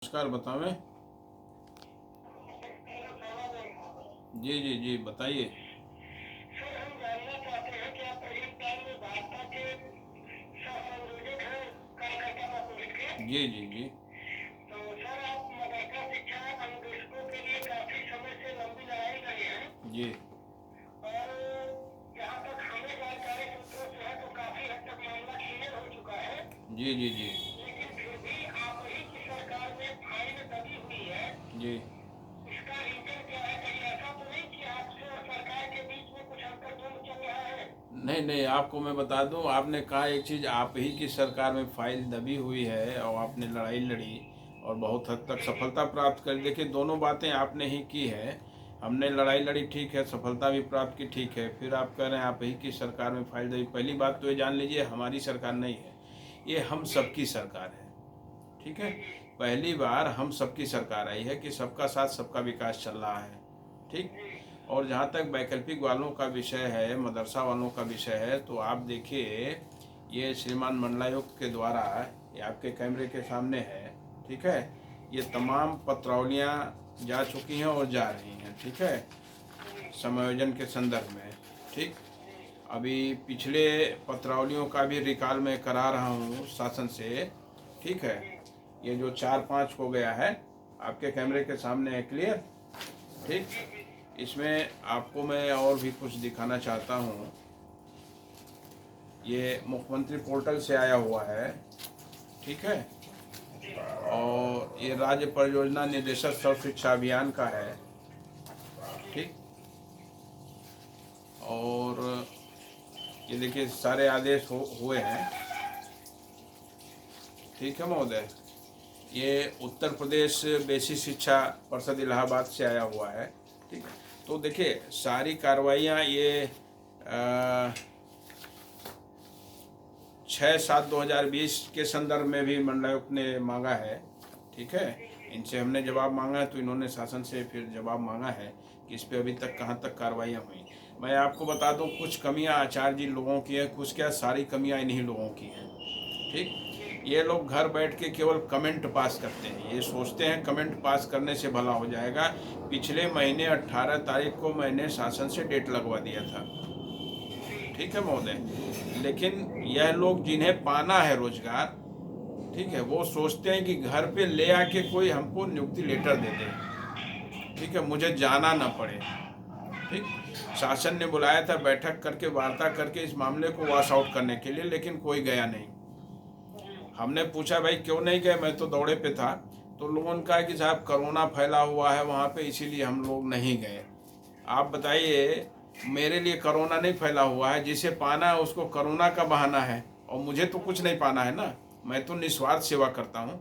नमस्कार, बतावें। जी बताइए। सर, हम जानना चाहते हैं कि आप एक टाइम में भाजपा के सह-संयोजक हैं कलकत्ता कॉर्पोरेट के। जी। तो सर, आप मदरसा शिक्षा अन्वेषकों के लिए काफी समय से लंबी लड़ाई लड़े हैं। जी और जहाँ तक हमें जानकारी सूत्रों से है तो काफी हद तक मामला क्लियर हो चुका है। जी लेकिन फिर भी आप ही की सरकार में फाइल दबी हुई है। जी। इसका रीजन क्या है? कहीं ऐसा तो नहीं कि आपसे और सरकार के बीच में कुछ अंतर्द्वंद चल रहा है? नहीं, आपको मैं बता दूं, आपने कहा एक चीज़, आप ही की सरकार में फाइल दबी हुई है और आपने लड़ाई लड़ी और बहुत हद तक जी जी सफलता प्राप्त कर। देखिए, दोनों बातें आपने ही की है। हमने लड़ाई लड़ी, ठीक है, सफलता भी प्राप्त की, ठीक है। फिर आप कह रहे हैं आप ही की सरकार में फाइल दबी। पहली बात तो ये जान लीजिए, हमारी सरकार नहीं है, ये हम जी सबकी सरकार है। ठीक है। जी जी पहली बार हम सबकी सरकार आई है कि सबका साथ सबका विकास चल रहा है। ठीक। जी और जहाँ तक वैकल्पिक वालों का विषय है, मदरसा वालों का विषय है, तो आप देखिए, ये श्रीमान मंडलायुक्त के द्वारा, ये आपके कैमरे के सामने है, ठीक है, ये तमाम पत्रावलियाँ जा चुकी हैं और जा रही हैं, ठीक है, समायोजन के संदर्भ में। ठीक। अभी पिछले पत्रावलियों का भी रिकॉल मैं करा रहा हूँ शासन से। ठीक है। ये जो 4-5 हो गया है, आपके कैमरे के सामने है, क्लियर। ठीक। इसमें आपको मैं और भी कुछ दिखाना चाहता हूँ। ये मुख्यमंत्री पोर्टल से आया हुआ है, ठीक है, और ये राज्य परियोजना निदेशक सर्व शिक्षा अभियान का है। ठीक। और ये देखिए, सारे आदेश हुए हैं। ठीक है महोदय। ये उत्तर प्रदेश बेसिक शिक्षा परिषद इलाहाबाद से आया हुआ है। ठीक। तो देखिए, सारी कार्रवाइयाँ ये 6/7/2020 के संदर्भ में भी मंडलायुक्त ने मांगा है। ठीक है। इनसे हमने जवाब मांगा है, तो इन्होंने शासन से फिर जवाब मांगा है कि इस पे अभी तक कहाँ तक कार्रवाइयाँ हुई। मैं आपको बता दूं, कुछ कमियां आचार्य जी लोगों की हैं, कुछ क्या सारी कमियां इन्हीं लोगों की हैं। ठीक। ये लोग घर बैठ के केवल कमेंट पास करते हैं, ये सोचते हैं कमेंट पास करने से भला हो जाएगा। पिछले महीने 18 तारीख को मैंने शासन से डेट लगवा दिया था। ठीक है महोदय। लेकिन यह लोग जिन्हें पाना है रोजगार, ठीक है, वो सोचते हैं कि घर पे ले आके कोई हमको नियुक्ति लेटर दे दे, ठीक है, मुझे जाना ना पड़े। ठीक। शासन ने बुलाया था बैठक करके, वार्ता करके इस मामले को वॉश आउट करने के लिए, लेकिन कोई गया नहीं। हमने पूछा भाई क्यों नहीं गए, मैं तो दौड़े पे था। तो लोगों ने कहा कि साहब कोरोना फैला हुआ है वहाँ पे, इसीलिए हम लोग नहीं गए। आप बताइए, मेरे लिए कोरोना नहीं फैला हुआ है, जिसे पाना है उसको कोरोना का बहाना है, और मुझे तो कुछ नहीं पाना है ना। मैं तो निस्वार्थ सेवा करता हूँ।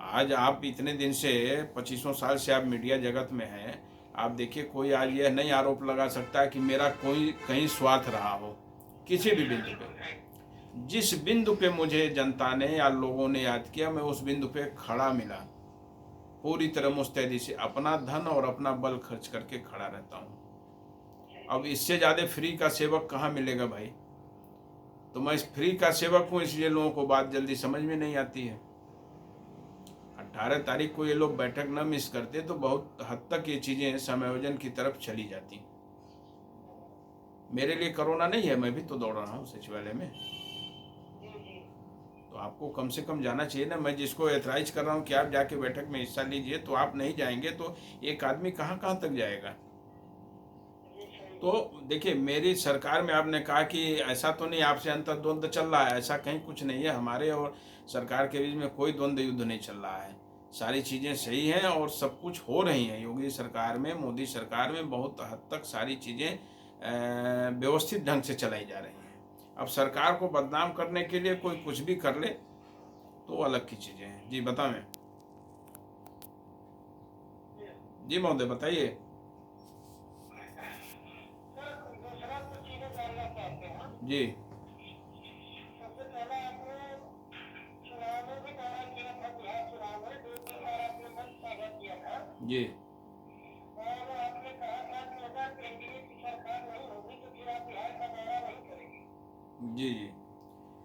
आज आप इतने दिन से, 25 साल से आप मीडिया जगत में हैं, आप देखिए, कोई आज यह नहीं आरोप लगा सकता कि मेरा कोई कहीं स्वार्थ रहा हो किसी भी बिंदु पे। जिस बिंदु पे मुझे जनता ने या लोगों ने याद किया, मैं उस बिंदु पे खड़ा मिला, पूरी तरह मुस्तैदी से अपना धन और अपना बल खर्च करके खड़ा रहता हूँ। अब इससे ज़्यादा फ्री का सेवक कहाँ मिलेगा भाई। तो मैं इस फ्री का सेवक हूँ, इसलिए लोगों को बात जल्दी समझ में नहीं आती है। 18 तारीख को ये लोग बैठक न मिस करते तो बहुत हद तक ये चीज़ें समायोजन की तरफ चली जाती। मेरे लिए कोरोना नहीं है, मैं भी तो दौड़ रहा हूँ सचिवालय में। तो आपको कम से कम जाना चाहिए ना। मैं जिसको एथराइज कर रहा हूँ कि आप जाके बैठक में हिस्सा लीजिए, तो आप नहीं जाएंगे तो एक आदमी कहाँ कहाँ तक जाएगा। तो देखिए, मेरी सरकार में आपने कहा कि ऐसा तो नहीं आपसे अंतर्द्वंद चल रहा है, ऐसा कहीं कुछ नहीं है। हमारे और सरकार के बीच में कोई द्वंद्व युद्ध नहीं चल रहा है। सारी चीज़ें सही हैं और सब कुछ हो रही हैं। योगी सरकार में, मोदी सरकार में बहुत हद तक सारी चीज़ें व्यवस्थित ढंग से चलाई जा रही हैं। अब सरकार को बदनाम करने के लिए कोई कुछ भी कर ले तो अलग की चीज़ें हैं। जी बताएं। जी महोदय बताइए। सर, दूसरा कुछ चीजें जानना चाहते हैं। जी सबसे पहले आपने चुनाव में भी दावा किया था, बिहार चुनाव में 2-3 बार आपने मंच साझा किया था। जी और आपने कहा था कि अगर एनडीए की सरकार नहीं होगी तो फिर आप बिहार का दौरा नहीं करेंगे। जी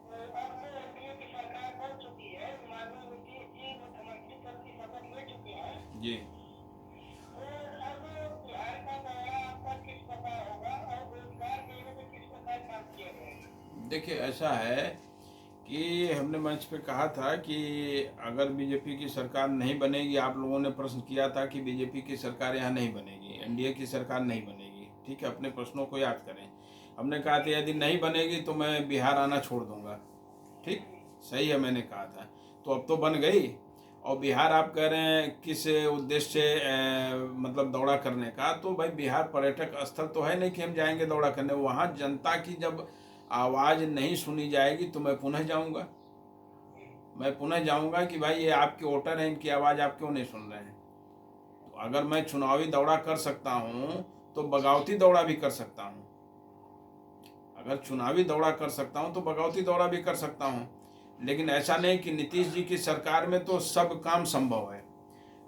तो अब तो एनडीए की सरकार बन चुकी है, माननीय नीतीश जी मुख्यमंत्री जी तो अब बिहार का दौरा आपका किस प्रकार होगा और रोजगार देने में किस प्रकार काम किया जाएगा? देखिए, ऐसा है कि हमने मंच पे कहा था कि अगर बीजेपी की सरकार नहीं बनेगी, आप लोगों ने प्रश्न किया था कि बीजेपी की सरकार यहाँ नहीं बनेगी, एनडीए की सरकार नहीं बनेगी, ठीक है, अपने प्रश्नों को याद करें। हमने कहा था यदि नहीं बनेगी तो मैं बिहार आना छोड़ दूंगा, ठीक, सही है, मैंने कहा था। तो अब तो बन गई, और बिहार आप कह रहे हैं किस उद्देश्य से मतलब दौरा करने का, तो भाई बिहार पर्यटक स्थल तो है नहीं कि हम जाएंगे दौरा करने। वहाँ जनता की जब आवाज़ नहीं सुनी जाएगी तो मैं पुनः जाऊँगा, मैं पुनः जाऊँगा कि भाई ये आपके वोटर हैं, इनकी आवाज़ आप क्यों नहीं सुन रहे हैं। तो अगर मैं चुनावी दौरा कर सकता हूँ तो बगावती दौरा भी कर सकता हूँ, अगर चुनावी दौरा कर सकता हूँ तो बगावती दौरा भी कर सकता हूँ। लेकिन ऐसा नहीं कि नीतीश जी की सरकार में तो सब काम संभव है।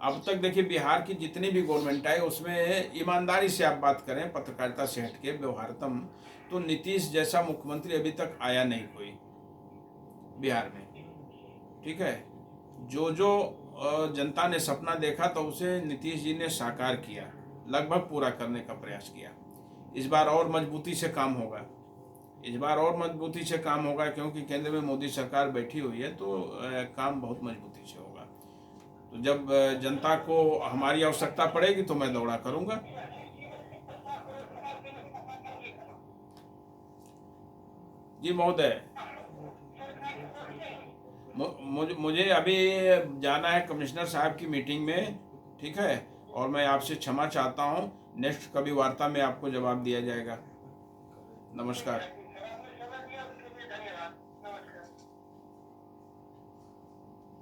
अब तक देखिए बिहार की जितनी भी गवर्नमेंट है उसमें ईमानदारी से आप बात करें, पत्रकारिता से हटके व्यवहारतम, तो नीतीश जैसा मुख्यमंत्री अभी तक आया नहीं कोई बिहार में, ठीक है। जो जो जनता ने सपना देखा तो उसे नीतीश जी ने साकार किया, लगभग पूरा करने का प्रयास किया। इस बार और मजबूती से काम होगा, इस बार और मजबूती से काम होगा, क्योंकि केंद्र में मोदी सरकार बैठी हुई है, तो काम बहुत मजबूती से होगा। तो जब जनता को हमारी आवश्यकता पड़ेगी तो मैं दौरा करूंगा। जी महोदय, मुझे अभी जाना है कमिश्नर साहब की मीटिंग में, ठीक है, और मैं आपसे क्षमा चाहता हूँ। नेक्स्ट कभी वार्ता में आपको जवाब दिया जाएगा। नमस्कार।